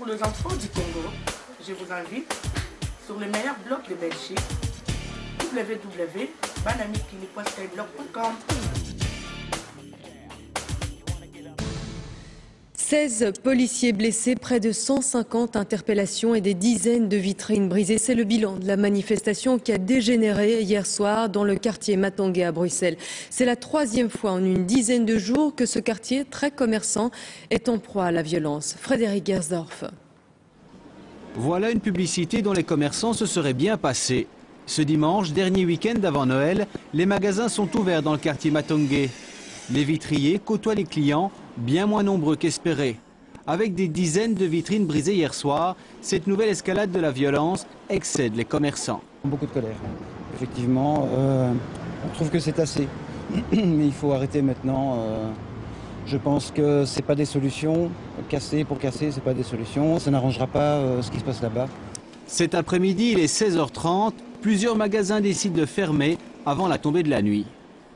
pour les enfants du Congo, je vous invite sur le meilleur blog de Belgique, www.banamikini.skyblog.com. 16 policiers blessés, près de 150 interpellations et des dizaines de vitrines brisées. C'est le bilan de la manifestation qui a dégénéré hier soir dans le quartier Matangé à Bruxelles. C'est la troisième fois en une dizaine de jours que ce quartier très commerçant est en proie à la violence. Frédéric Gersdorf. Voilà une publicité dont les commerçants se seraient bien passés. Ce dimanche, dernier week-end d'avant Noël, les magasins sont ouverts dans le quartier Matangé. Les vitriers côtoient les clients, bien moins nombreux qu'espéré. Avec des dizaines de vitrines brisées hier soir, cette nouvelle escalade de la violence excède les commerçants. Beaucoup de colère. Effectivement, on trouve que c'est assez. Mais il faut arrêter maintenant. Je pense que ce n'est pas des solutions. Casser pour casser, ce n'est pas des solutions. Ça n'arrangera pas ce qui se passe là-bas. Cet après-midi, il est 16h30. Plusieurs magasins décident de fermer avant la tombée de la nuit.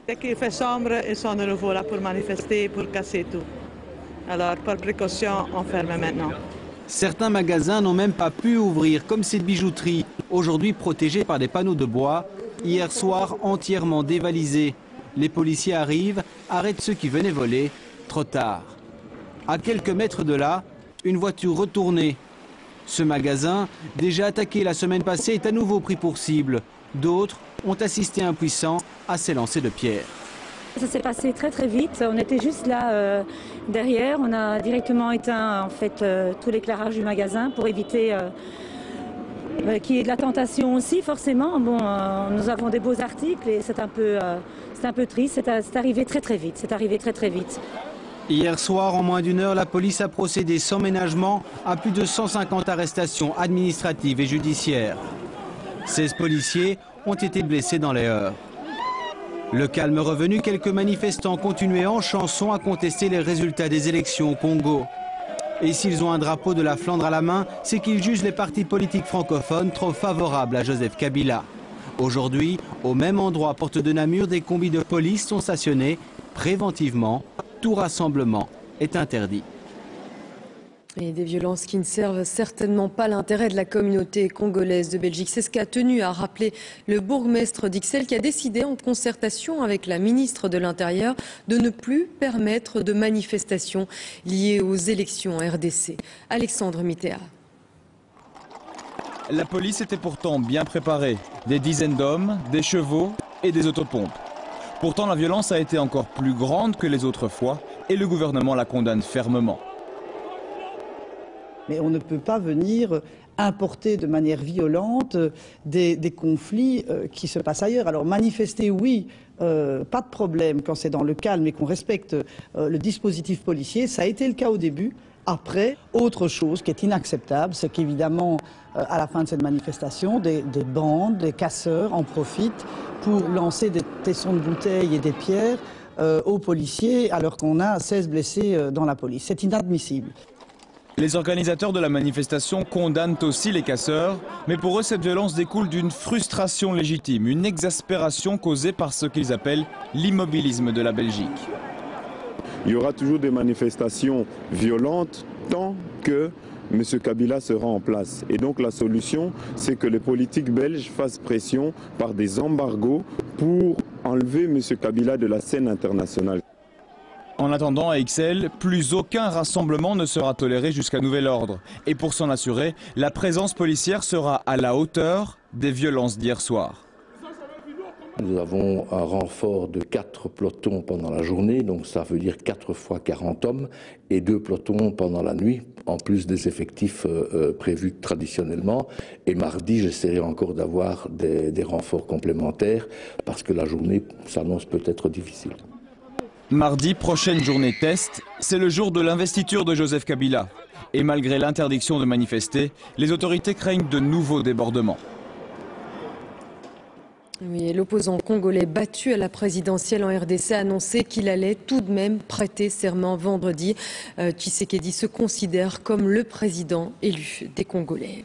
Dès qu'il fait sombre, ils sont de nouveau là pour manifester, pour casser tout. Alors, par précaution, on ferme maintenant. Certains magasins n'ont même pas pu ouvrir, comme cette bijouterie, aujourd'hui protégée par des panneaux de bois, hier soir entièrement dévalisée. Les policiers arrivent, arrêtent ceux qui venaient voler, trop tard. À quelques mètres de là, une voiture retournée. Ce magasin, déjà attaqué la semaine passée, est à nouveau pris pour cible. D'autres ont assisté impuissants à ces lancers de pierres. Ça s'est passé très très vite. On était juste là derrière. On a directement éteint en fait tout l'éclairage du magasin pour éviter qu'il y ait de la tentation aussi forcément. Bon, nous avons des beaux articles et c'est un peu triste. C'est arrivé très très vite. C'est arrivé très très vite. Hier soir, en moins d'une heure, la police a procédé sans ménagement à plus de 150 arrestations administratives et judiciaires. 16 policiers ont été blessés dans les heurts. Le calme revenu, quelques manifestants continuaient en chanson à contester les résultats des élections au Congo. Et s'ils ont un drapeau de la Flandre à la main, c'est qu'ils jugent les partis politiques francophones trop favorables à Joseph Kabila. Aujourd'hui, au même endroit, porte de Namur, des combis de police sont stationnés préventivement. Tout rassemblement est interdit. Et des violences qui ne servent certainement pas l'intérêt de la communauté congolaise de Belgique. C'est ce qu'a tenu à rappeler le bourgmestre d'Ixelles qui a décidé en concertation avec la ministre de l'Intérieur de ne plus permettre de manifestations liées aux élections en RDC. Alexandre Mittea. La police était pourtant bien préparée. Des dizaines d'hommes, des chevaux et des autopompes. Pourtant, la violence a été encore plus grande que les autres fois et le gouvernement la condamne fermement. Mais on ne peut pas venir importer de manière violente des conflits qui se passent ailleurs. Alors manifester, oui, pas de problème quand c'est dans le calme et qu'on respecte le dispositif policier. Ça a été le cas au début. Après, autre chose qui est inacceptable, c'est qu'évidemment, à la fin de cette manifestation, des bandes, des casseurs en profitent pour lancer des tessons de bouteilles et des pierres aux policiers alors qu'on a 16 blessés dans la police. C'est inadmissible. Les organisateurs de la manifestation condamnent aussi les casseurs, mais pour eux cette violence découle d'une frustration légitime, une exaspération causée par ce qu'ils appellent l'immobilisme de la Belgique. Il y aura toujours des manifestations violentes tant que M. Kabila sera en place. Et donc la solution, c'est que les politiques belges fassent pression par des embargos pour enlever M. Kabila de la scène internationale. En attendant, à Ixelles, plus aucun rassemblement ne sera toléré jusqu'à nouvel ordre. Et pour s'en assurer, la présence policière sera à la hauteur des violences d'hier soir. Nous avons un renfort de 4 pelotons pendant la journée, donc ça veut dire 4 fois 40 hommes, et 2 pelotons pendant la nuit, en plus des effectifs prévus traditionnellement. Et mardi, j'essaierai encore d'avoir des renforts complémentaires, parce que la journée s'annonce peut-être difficile. Mardi, prochaine journée test, c'est le jour de l'investiture de Joseph Kabila. Et malgré l'interdiction de manifester, les autorités craignent de nouveaux débordements. Oui, l'opposant congolais battu à la présidentielle en RDC a annoncé qu'il allait tout de même prêter serment vendredi. Tshisekedi se considère comme le président élu des Congolais.